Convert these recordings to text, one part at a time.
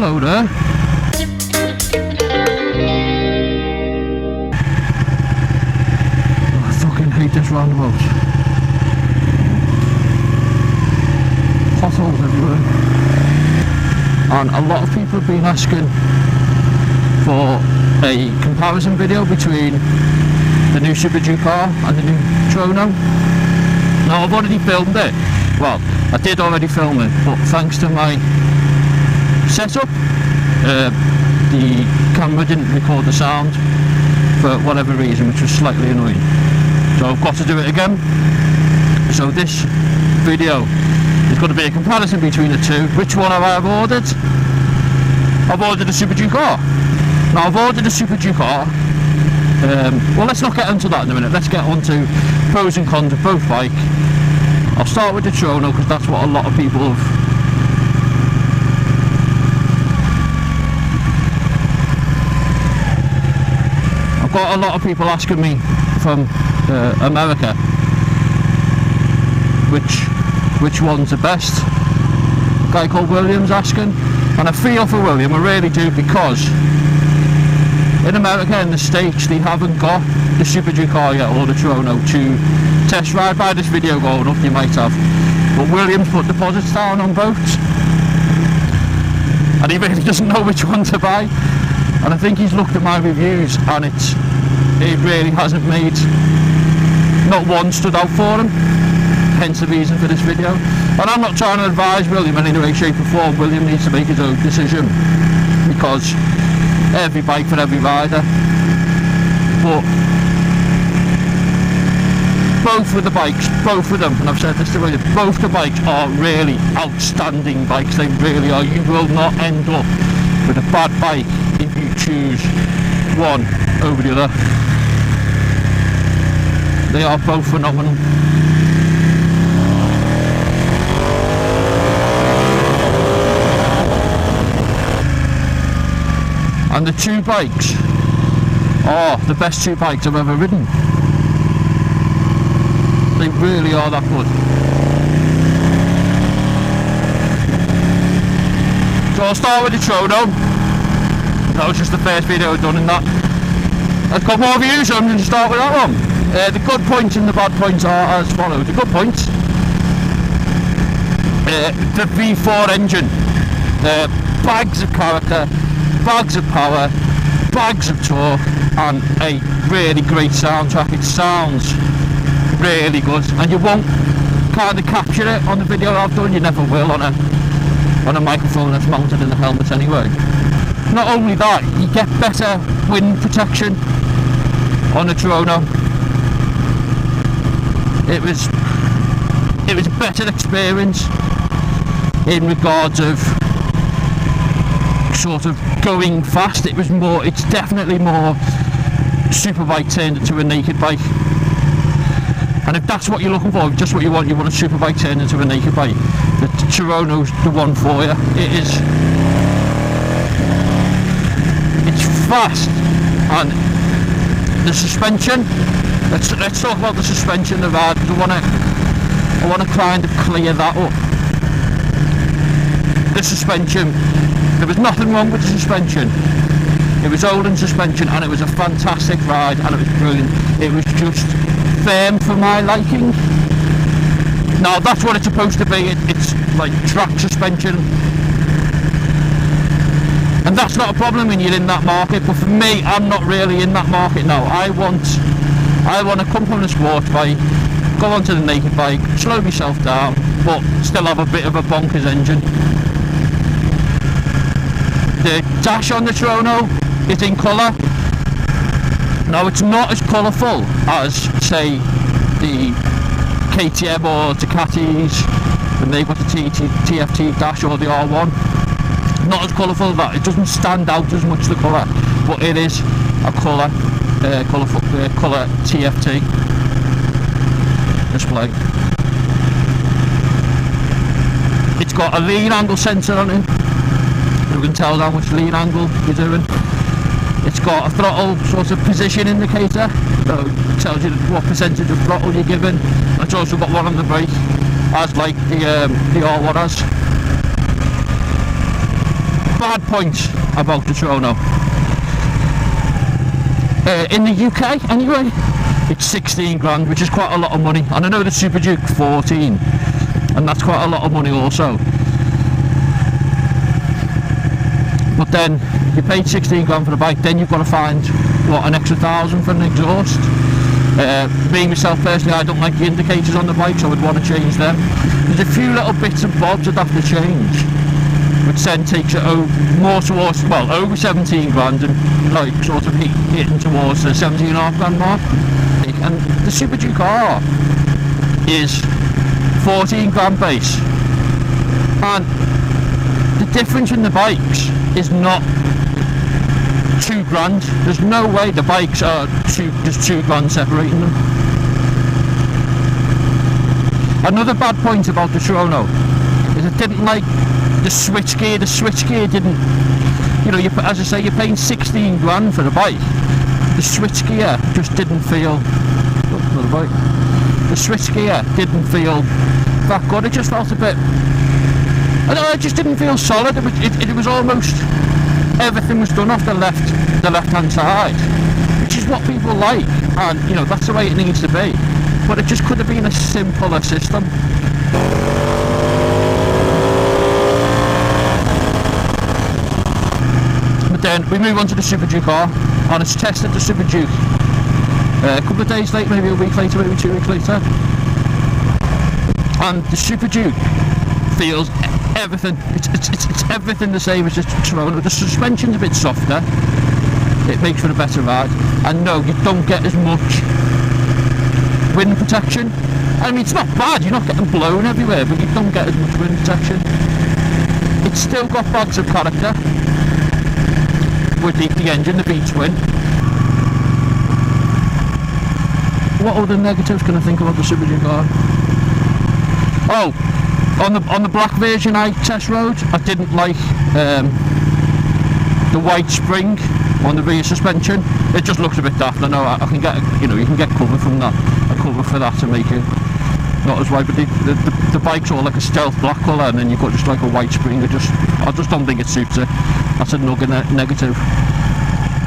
Hello there. Oh, I fucking hate this roundabout. Potholes everywhere. And a lot of people have been asking for a comparison video between the new Superduke car and the new Tuono. Now I've already filmed it. Well, I did already film it, but thanks to my setup, the camera didn't record the sound for whatever reason, which was slightly annoying. So I've got to do it again. So this video is going to be a comparison between the two. Which one have I ordered? I've ordered a Superduke car. Now I've ordered a Superduke car. Well, let's not get into that in a minute. Let's get on to pros and cons of both bikes. I'll start with the Tuono because that's what a lot of people have. I've got a lot of people asking me from America which one's the best. A guy called William's asking, and I feel for William, I really do, because in America and the States they haven't got the Superduke car yet, or the Tuono, to test ride. By this video going up you might have, but William's put deposits down on both and he really doesn't know which one to buy, and I think he's looked at my reviews and it really hasn't made, not one stood out for him, hence the reason for this video. And I'm not trying to advise William in any way, shape or form. William needs to make his own decision, because every bike for every rider. But both of the bikes, both of them, and I've said this to William, both the bikes are really outstanding bikes. They really are. You will not end up with a bad bike if you choose one over the other. They are both phenomenal. And the two bikes are the best two bikes I've ever ridden. They really are that good. So I'll start with the Tuono. That was just the first video I've done in that. I've got more views, so I'm going to start with that one. The good points and the bad points are as follows. The good points, the V4 engine, bags of character, bags of power, bags of torque, and a really great soundtrack. It sounds really good, and you won't kind of capture it on the video I've done. You never will on a microphone that's mounted in the helmet anyway. Not only that, you get better wind protection on the Tuono. It was a better experience in regards of sort of going fast. It's definitely more superbike turned into a naked bike. And if that's what you're looking for, just what you want a superbike turned into a naked bike, the Tuono's the one for you. It's fast, and the suspension. Let's talk about the suspension, the ride, because I want to kind of clear that up. The suspension, there was nothing wrong with the suspension. It was Olin suspension, and it was a fantastic ride, and it was brilliant. It was just firm for my liking. Now that's what it's supposed to be. It's like track suspension, and that's not a problem when you're in that market. But for me, I'm not really in that market now. I want to come from the sports bike, go onto the naked bike, slow myself down, but still have a bit of a bonkers engine. The dash on the Tuono is in colour. Now it's not as colourful as, say, the KTM or Ducatis when they've got the TFT dash or the R1. Not as colourful as that. It doesn't stand out as much, the colour, but it is a colour TFT display. It's got a lean angle sensor on it. You can tell how much lean angle you're doing. It's got a throttle sort of position indicator, so it tells you what percentage of throttle you're giving. It's also got one on the brake, as like the R1 has. bad point about the Tuono. In the UK anyway, it's 16 grand, which is quite a lot of money, and I know the Superduke 14, and that's quite a lot of money also. But then you paid 16 grand for the bike, then you've got to find what, an extra 1,000 for an exhaust. Me myself personally, I don't like the indicators on the bike, so I would want to change them. There's a few little bits and bobs I'd have to change, which then takes it more towards, well, over 17 grand, and like sort of hitting towards the 17.5 grand mark. And the Superduke R is 14 grand base, and the difference in the bikes is not 2 grand. There's no way the bikes are there's 2 grand separating them. Another bad point about the Tuono is I didn't like the switch gear. The switch gear didn't, you know, as I say, you're paying 16 grand for the bike. The switch gear just didn't feel, the switch gear didn't feel that good. It just felt a bit, I don't know, it just didn't feel solid. It was almost, everything was done off the left hand side, which is what people like, and you know, that's the way it needs to be. But it just could have been a simpler system. But then we move on to the Superduke R, and it's tested the Superduke a couple of days later, maybe a week later, maybe 2 weeks later, and the Superduke feels everything. It's everything the same as the Tuono. The suspension's a bit softer. It makes for a better ride, and no, you don't get as much wind protection. I mean, it's not bad, you're not getting blown everywhere, but you don't get as much wind protection. It's still got bags of character with the engine, the V-twin. What other negatives can I think about the Superduke R? Oh, on the black version I test rode, I didn't like the white spring on the rear suspension. It just looks a bit daft. I know I can get, you know, you can get cover from that, a cover for that to make it not as white, but the bike's all like a stealth black colour, and then you've got just like a white spring. I just don't think it suits it. That's another negative.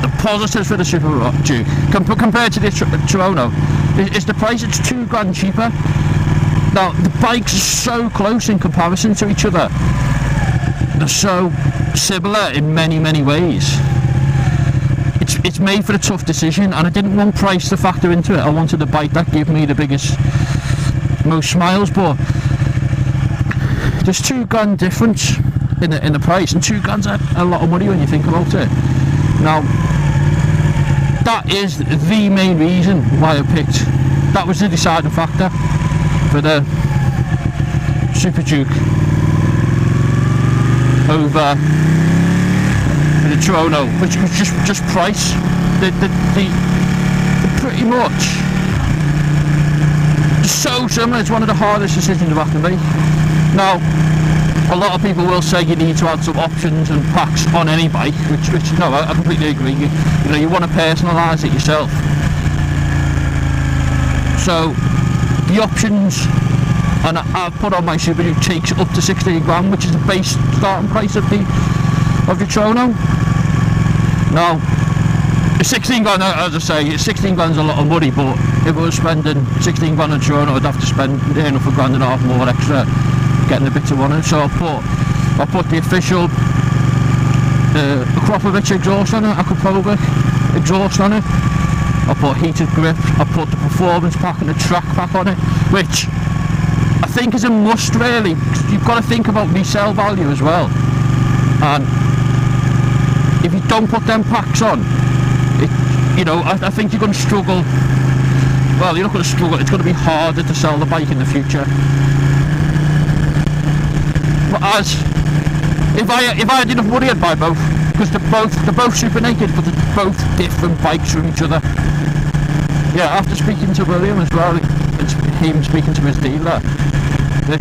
The positives for the Superduke compared to the Tuono is the price. It's 2 grand cheaper. Now the bikes are so close in comparison to each other. They're so similar in many ways. It's made for a tough decision, and I didn't want price to factor into it. I wanted a bike that gave me the biggest, most smiles, but there's 2 grand difference in the price, and 2 grand's a lot of money when you think about it. Now that is the main reason why I picked, that was the deciding factor for the Superduke over the Tuono, which was just price. The pretty much so similar. It's one of the hardest decisions I've had to make. Now, a lot of people will say you need to add some options and packs on any bike, which no, I completely agree. You know, you want to personalise it yourself. So the options, and I've put on my Superduke, takes up to 16 grand, which is the base starting price of the Tuono. Now, 16 grand, as I say, 16 grand is a lot of money, but if I was spending 16 grand on Tuono, I'd have to spend enough £1.5 grand more extra getting the bits I wanted. So I put the official Aprilia exhaust on it, Aprilia exhaust on it. I put heated grips, I put the performance pack and the track pack on it, which I think is a must really. You've got to think about resale value as well, and if you don't put them packs on, you know, I think you're going to struggle. Well, you're not going to struggle, it's going to be harder to sell the bike in the future. But if I had enough money, I'd buy both, because they're both super naked, but they're both different bikes from each other. Yeah, after speaking to William as well, him speaking to his dealer, the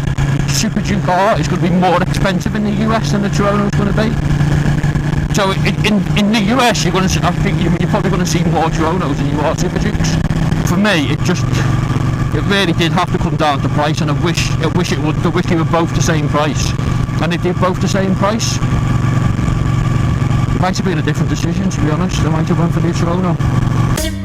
Superduke R is going to be more expensive in the US than the Tuono is going to be. So in the US, you're going to, I think you're probably going to see more Tuonos than you are Superdukes. For me, it really did have to come down to price, and I wish they were both the same price. And if they're both the same price, might have been a different decision, to be honest. I might have went for the Tuono.